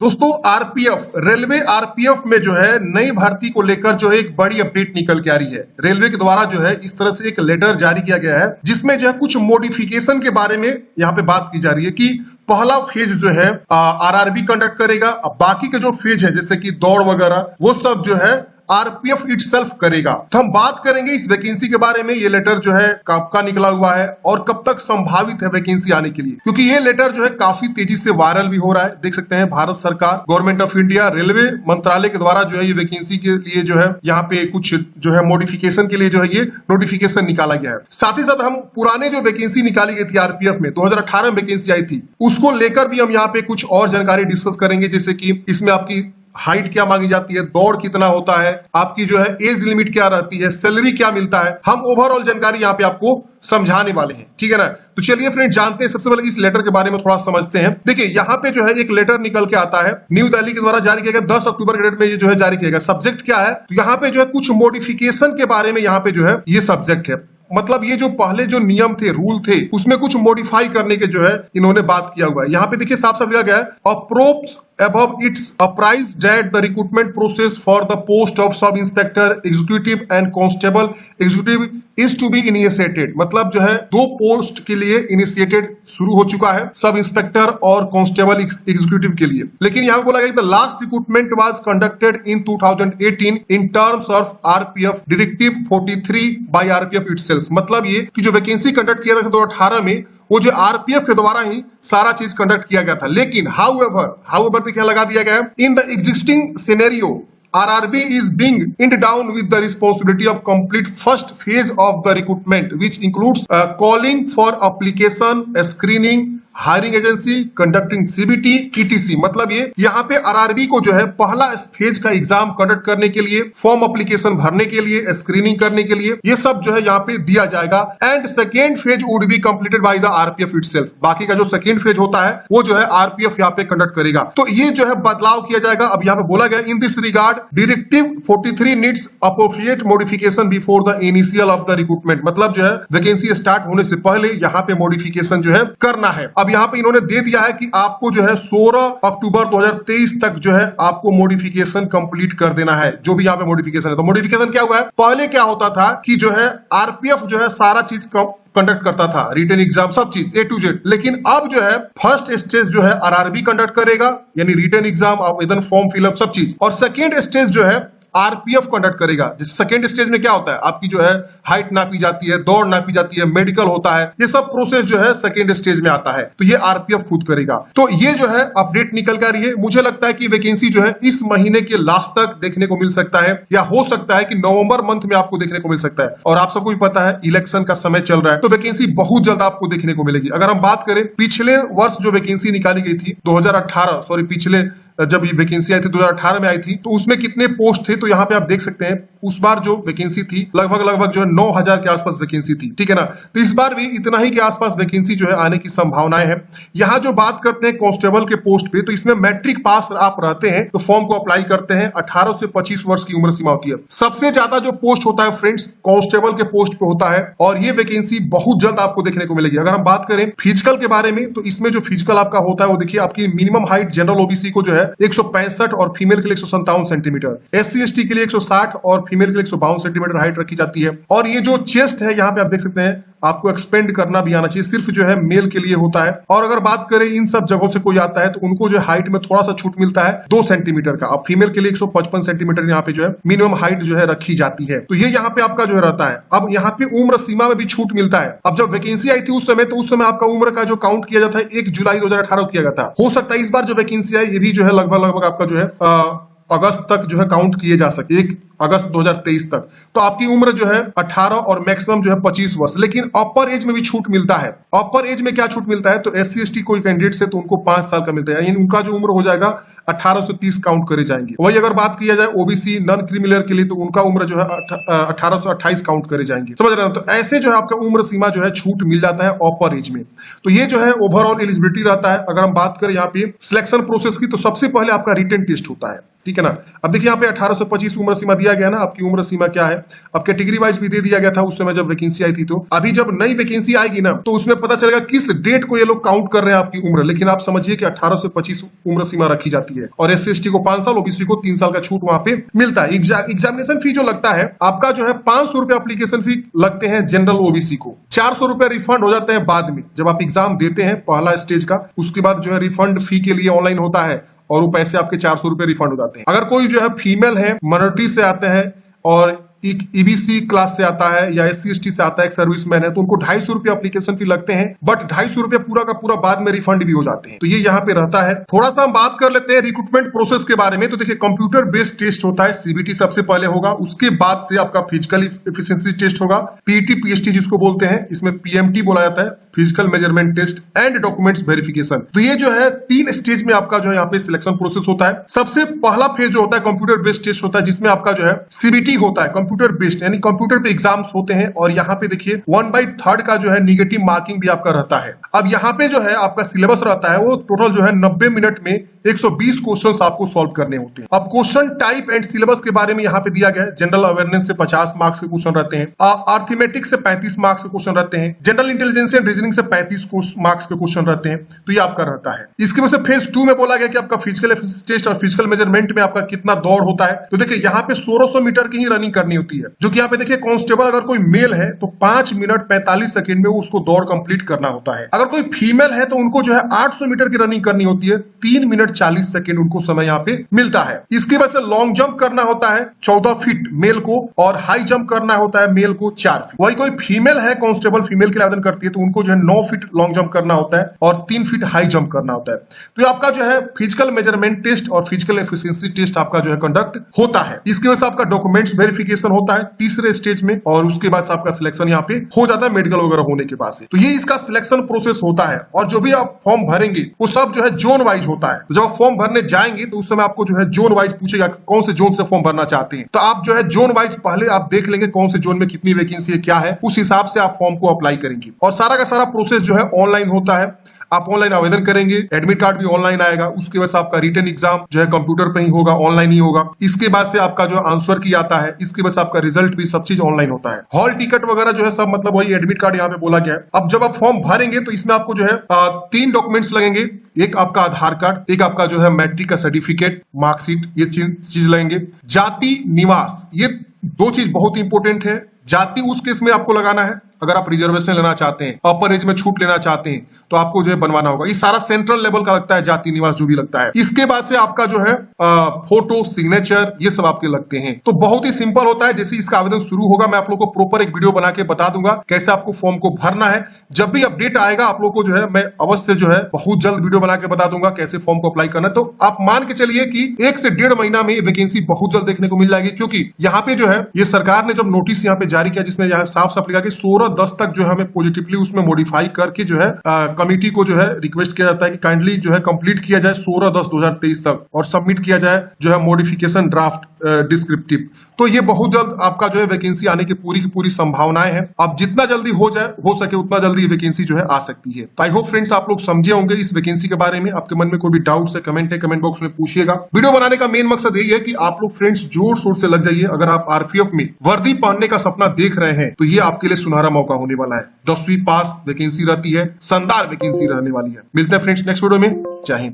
दोस्तों RPF, railway RPF में जो है नई भर्ती को लेकर जो है एक बड़ी अपडेट निकल के आ रही है। रेलवे के द्वारा जो है इस तरह से एक लेटर जारी किया गया है जिसमें जो है कुछ मॉडिफिकेशन के बारे में यहाँ पे बात की जा रही है कि पहला फेज जो है आरआरबी कंडक्ट करेगा, अब बाकी के जो फेज है जैसे कि दौड़ वगैरह वो सब जो है आरपीएफ इटसेल्फ करेगा। तो हम बात करेंगे इस वैकेंसी के बारे में, ये लेटर जो है कब का निकला हुआ है और कब तक संभावित है वैकेंसी आने के लिए, क्योंकि ये लेटर जो है काफी तेजी से वायरल भी हो रहा है। देख सकते हैं भारत सरकार, गवर्नमेंट ऑफ इंडिया, रेलवे मंत्रालय के द्वारा जो है ये वैकेंसी के लिए जो है यहाँ पे कुछ जो है मॉडिफिकेशन के लिए जो है ये नोटिफिकेशन निकाला गया है। साथ ही साथ हम पुराने जो वैकेंसी निकाली गई थी आरपीएफ में 2018 में वैकेंसी आई थी उसको लेकर भी हम यहाँ पे कुछ और जानकारी डिस्कस करेंगे, जैसे कि इसमें आपकी हाइट क्या मांगी जाती है, दौड़ कितना होता है, आपकी जो है एज लिमिट क्या रहती है, सैलरी क्या मिलता है, हम ओवरऑल जानकारी यहाँ पे आपको समझाने वाले हैं। ठीक है ना, तो चलिए फ्रेंड जानते हैं सबसे पहले इस लेटर के बारे में थोड़ा समझते हैं। देखिए यहाँ पे जो है एक लेटर निकल के आता है, न्यू दिल्ली के द्वारा जारी किया गया 10 अक्टूबर के डेट में ये जो है जारी किया गया। सब्जेक्ट क्या है, तो यहाँ पे जो है कुछ मॉडिफिकेशन के बारे में यहाँ पे जो है ये सब्जेक्ट है। मतलब ये जो पहले जो नियम थे, रूल थे, उसमें कुछ मॉडिफाई करने के जो है इन्होंने बात किया हुआ है। यहाँ पे देखिए साफ साफ लिखा गया है, अप्रोप्स above its apprised that the recruitment process for the post of sub inspector executive and constable executive is to be initiated। मतलब जो है दो पोस्ट के लिए इनिशिएटेड शुरू हो चुका है, सब इंस्पेक्टर और कांस्टेबल एग्जीक्यूटिव के लिए। लेकिन यहाँ पे बोला गया the last recruitment was conducted in 2018 in terms of RPF directive 43 by RPF itself. मतलब ये कि जो वैकेंसी कंडक्ट किया था 2018 में वो जो आरपीएफ के द्वारा ही सारा चीज कंडक्ट किया गया था। लेकिन हाउएवर देखिए लगा दिया गया है, in the existing scenario RRB is being endowed down with the responsibility of complete first phase of the recruitment, which includes calling for application, screening, hiring agency, conducting CBT, etc. मतलब ये यहाँ पे RRB को जो है पहला phase का exam conduct करने के लिए, फॉर्म एप्लीकेशन भरने के लिए, स्क्रीनिंग करने के लिए ये सब जो है यहाँ पे दिया जाएगा। And second phase would be completed by the RPF itself. बाकी का जो सेकेंड फेज होता है वो जो है आरपीएफ यहाँ पे कंडक्ट करेगा। तो ये जो है बदलाव किया जाएगा। अब यहाँ पे बोला गया in this regard directive 43 needs appropriate modification before the initial of the recruitment. मतलब जो है वैकेंसी स्टार्ट होने से पहले यहाँ पे मॉडिफिकेशन जो है करना है। अब यहाँ पे इन्होंने दे दिया है कि आपको जो है 16 अक्टूबर 2023 तक जो है आपको मॉडिफिकेशन कंप्लीट कर देना है, जो भी यहाँ पे मॉडिफिकेशन है। तो मॉडिफिकेशन क्या हुआ है, पहले क्या होता था कि जो है आरपीएफ जो है सारा चीज कंडक्ट करता था, रिटन एग्जाम सब चीज A to Z। लेकिन अब जो है फर्स्ट स्टेज जो है आरआरबी कंडक्ट करेगा, यानी रिटन एग्जाम, आवेदन फॉर्म फिलअप सब चीज, और सेकेंड स्टेज जो है आरपीएफ कंडक्ट करेगा। जिस सेकेंड स्टेज में क्या होता है, आपकी जो है हाइट नापी जाती है, दौड़ नापी जाती है, मेडिकल होता है, ये सब प्रोसेस जो है सेकेंड स्टेज में आता है। तो ये आरपीएफ खुद करेगा। तो ये जो है अपडेट निकल कर रही है। मुझे लगता है कि वैकेंसी जो है इस महीने के लास्ट तक देखने को मिल सकता है, या हो सकता है कि नवंबर मंथ में आपको देखने को मिल सकता है। और आप सबको भी पता है इलेक्शन का समय चल रहा है, तो वैकेंसी बहुत जल्द आपको देखने को मिलेगी। अगर हम बात करें पिछले वर्ष जो वैकेंसी निकाली गई थी 2018, पिछले जब ये वैकेंसी आई थी 2018 में आई थी, तो उसमें कितने पोस्ट थे, तो यहाँ पे आप देख सकते हैं उस बार जो वैकेंसी थी लगभग जो है 9000 के आसपास वैकेंसी थी। ठीक है ना, तो इस बार भी इतना ही के आसपास वैकेंसी जो है आने की संभावनाएं है। यहाँ जो बात करते हैं कांस्टेबल के पोस्ट पे, तो इसमें मैट्रिक पास आप रहते हैं तो फॉर्म को अप्लाई करते हैं। 18 से 25 वर्ष की उम्र सीमा होती है। सबसे ज्यादा जो पोस्ट होता है फ्रेंड्स कांस्टेबल के पोस्ट पे होता है, और ये वैकेंसी बहुत जल्द आपको देखने को मिलेगी। अगर हम बात करें फिजिकल के बारे में, तो इसमें जो फिजिकल आपका होता है वो देखिए, आपकी मिनिमम हाइट जनरल ओबीसी को जो है 165 और फीमेल के लिए 157 सेंटीमीटर, SC/ST के लिए 160 और फीमेल के लिए 152 सेंटीमीटर हाइट रखी जाती है। और ये जो चेस्ट है यहाँ पे आप देख सकते हैं, आपको एक्सपेंड करना भी आना चाहिए, सिर्फ जो है मेल के लिए होता है। और अगर बात करें इन सब जगहों से कोई आता है तो उनको जो हाइट में थोड़ा सा छूट मिलता है 2 सेंटीमीटर का। अब फीमेल के लिए 155 सेंटीमीटर यहाँ पे जो है मिनिमम हाइट जो है रखी जाती है। तो ये यहाँ पे आपका जो है रहता है। अब यहाँ पे उम्र सीमा में भी छूट मिलता है। अब जब वैकेंसी आई थी उस समय आपका उम्र का जो काउंट किया जाता है 1 जुलाई 2018 किया गया था। हो सकता है इस बार जो वैकेंसी आई ये भी जो है लगभग आपका जो है अगस्त तक जो है काउंट किए जा सके, 1 अगस्त 2023 तक। तो आपकी उम्र जो है 18 और मैक्सिमम जो है 25 वर्ष। लेकिन अपर एज में भी छूट मिलता है। अपर एज में क्या छूट मिलता है, तो SC/ST कोई कैंडिडेट से तो उनको 5 साल का मिलता है, यानी उनका जो उम्र हो जाएगा 18 से 30 काउंट करे जाएंगे। वही अगर बात किया जाए ओबीसी नॉन क्रिमिनल के लिए, तो उनका उम्र जो है 18 से 28 काउंट करे जाएंगे। समझ रहे हैं, तो ऐसे जो है आपका उम्र सीमा जो है छूट मिल जाता है अपर एज में। तो ये जो है ओवरऑल एलिजिबिलिटी रहता है। अगर हम बात करें यहाँ पे सिलेक्शन प्रोसेस की, तो सबसे पहले आपका रिटन टेस्ट होता है। ठीक है ना। अब देखिए यहाँ पे 18 से 25 उम्र सीमा दिया गया ना, आपकी उम्र सीमा क्या है। अब कैटेगरी वाइज भी दे दिया गया था उस समय जब वैकेंसी आई थी। तो अभी जब नई वैकेंसी आएगी ना तो उसमें पता चलेगा किस डेट को ये लोग काउंट कर रहे हैं आपकी उम्र। लेकिन आप समझिए कि 18 से 25 उम्र सीमा रखी जाती है और SC/ST को 5 साल, OBC को 3 साल का छूट वहां पे मिलता है। एग्जामिनेशन फी जो लगता है आपका जो है 500 रुपए एप्लीकेशन फी लगते हैं जनरल OBC को। 400 रुपए रिफंड हो जाते हैं बाद में जब आप एग्जाम देते हैं पहला स्टेज का। उसके बाद जो है रिफंड फी के लिए ऑनलाइन होता है और वो पैसे आपके 400 रुपए रिफंड हो जाते हैं। अगर कोई जो है फीमेल है, माइनॉरिटी से आते हैं और EBC क्लास से आता है या SC/ST से आता है, एक सर्विसमैन है, तो उनको 250 रुपए एप्लीकेशन फी लगते हैं। बट 250 रुपए पूरा का पूरा बाद में रिफंड भी हो जाते हैं। तो ये यहाँ पे रहता है। थोड़ा सा हम बात कर लेते हैं रिक्रूटमेंट प्रोसेस के बारे में। तो देखिए कंप्यूटर बेस्ड टेस्ट होता है, CBT सबसे पहले होगा, उसके बाद से आपका फिजिकल एफिशिएंसी टेस्ट होगा, PET PST जिसको बोलते हैं, इसमें PMT बोला जाता है, physical measurement test and documents verification. तो ये जो है 3 स्टेज में आपका जो है यहाँ पे सिलेक्शन प्रोसेस होता है। सबसे पहला फेज जो होता है कंप्यूटर बेस्ड टेस्ट होता है, जिसमें आपका जो है CBT होता है, कंप्यूटर बेस्ड, यानी कंप्यूटर पे एग्जाम्स होते हैं। और यहाँ पे देखिए 1/3 का जो है निगेटिव मार्किंग भी आपका रहता है। अब यहाँ पे जो है आपका सिलेबस रहता है वो टोटल जो है 90 मिनट में 120 क्वेश्चंस आपको सॉल्व करने होते हैं। अब क्वेश्चन टाइप एंड सिलेबस के बारे में यहाँ पे दिया गया है। जनरल अवेयरनेस से 50 मार्क्स के क्वेश्चन रहते हैं, अर्थमेटिक से 35 मार्क्स के क्वेश्चन रहते हैं, जनरल इंटेलिजेंस एंड रीजनिंग से 35 मार्क्स के क्वेश्चन रहते हैं। तो ये आपका रहता है। इसके वजह से फेज 2 में बोला गया कि आपका फिजिकल एफिशिएंसी टेस्ट और फिजिकल मेजरमेंट में आपका कितना दौड़ होता है। तो देखिए यहाँ पे 1600 मीटर की ही रनिंग करनी होती है, जो कि यहाँ पे देखिए कांस्टेबल अगर कोई मेल है तो 5 मिनट 45 सेकंड में उसको दौड़ कंप्लीट करना होता है। अगर कोई फीमेल है तो उनको जो है 800 मीटर की रनिंग करनी होती है, 3 मिनट 40 सेकंड उनको समय यहाँ पे मिलता है। इसके वजह से लॉन्ग जंप करना होता है 14 फीट मेल को, और हाई जंप करना होता है मेल को 4 फीट। वही कोई फीमेल है, कांस्टेबल फीमेल के लिए आवेदन करती है, तो उनको जो है 9 फीट लॉन्ग जंप करना होता है और 3 फीट हाई जंप करना होता है। तो ये आपका जो है फिजिकल मेजरमेंट टेस्ट और फिजिकल एफिशिएंसी टेस्ट आपका जो है कंडक्ट होता है। इसकी वजह से आपका डॉक्यूमेंट्स वेरिफिकेशन होता है तीसरे स्टेज में, और उसके बाद आपका सिलेक्शन यहाँ पे हो जाता है मेडिकल वगैरह होने के बाद से। तो ये इसका सिलेक्शन प्रोसेस होता है। और जो भी आप फॉर्म भरेंगे वो सब जो है जोन वाइज होता है। तो जब आप फॉर्म भरने जाएंगे तो उस समय आपको जो है जोन वाइज पूछेगा कौन से जोन से फॉर्म भरना चाहते हैं। तो आप जो है जोन वाइज पहले आप देख लेंगे कौन से जोन में कितनी वैकेंसी है, क्या है, उस हिसाब से आप फॉर्म को अप्लाई करेंगे। और सारा का सारा प्रोसेस जो है ऑनलाइन होता है। आप ऑनलाइन आवेदन करेंगे, एडमिट कार्ड भी ऑनलाइन आएगा, उसके बाद आपका रिटन एग्जाम जो है कंप्यूटर पे ही होगा, ऑनलाइन ही होगा। इसके बाद से आपका जो आंसर की आता है, इसके बाद आपका रिजल्ट भी सब चीज ऑनलाइन होता है। हॉल टिकट वगैरह जो है सब मतलब वही एडमिट कार्ड यहाँ पे बोला गया है। अब जब आप फॉर्म भरेंगे तो इसमें आपको जो है 3 डॉक्यूमेंट्स लगेंगे। एक आपका आधार कार्ड, एक आपका जो है मैट्रिक का सर्टिफिकेट, मार्कशीट, ये चीज लगेंगे। जाति, निवास, ये 2 चीज बहुत इंपॉर्टेंट है। जाति उस केस में आपको लगाना है अगर आप रिजर्वेशन लेना चाहते हैं, अपर एज में छूट लेना चाहते हैं, तो आपको जो है बनवाना होगा। ये सारा सेंट्रल लेवल का लगता है, जाति निवास जो भी लगता है। इसके बाद से आपका जो है फोटो, सिग्नेचर, ये सब आपके लगते हैं। तो बहुत ही सिंपल होता है। जैसे इसका आवेदन शुरू होगा मैं आप लोग को प्रॉपर एक वीडियो बना के बता दूंगा कैसे आपको फॉर्म को भरना है। जब भी अपडेट आएगा आप लोग को जो है मैं अवश्य जो है बहुत जल्द वीडियो बना के बता दूंगा कैसे फॉर्म को अप्लाई करना है। तो आप मान के चलिए कि 1 से 1.5 महीना में वैकेंसी बहुत जल्द देखने को मिल जाएगी, क्योंकि यहाँ पे जो है ये सरकार ने जब नोटिस यहाँ पे जारी किया जिसमें साफ साफ लिखा कि 16/10 तक जो हमें पॉजिटिवली उसमें मॉडिफाई करके जो है कमिटी को जो है रिक्वेस्ट किया जाता है कि काइंडली जो है कंप्लीट किया जाए 16/10/2023 तक, और सबमिट किया जाए जो है मॉडिफिकेशन ड्राफ्ट डिस्क्रिप्टिव। तो ये बहुत जल्द आपका जो है वैकेंसी आने की पूरी संभावनाएं हैं। अब जितना जल्दी हो सके उतना जल्दी वैकेंसी जो है आ सकती है। तो आई होप फ्रेंड्स आप लोग समझे होंगे इस वैकेंसी के बारे में। आपके मन में कोई भी डाउट है कमेंट बॉक्स में पूछिएगा। वीडियो बनाने का मेन मकसद यही है कि आप लोग फ्रेंड्स जोर शोर से लग जाइए। अगर आप RPF में वर्दी पहनने का सपना देख रहे हैं तो ये आपके लिए सुनहरा मौका होने वाला है। 10वीं पास वैकेंसी रहती है, शानदार वैकेंसी रहने वाली है। मिलते हैं फ्रेंड्स नेक्स्ट वीडियो में। जय हिंद।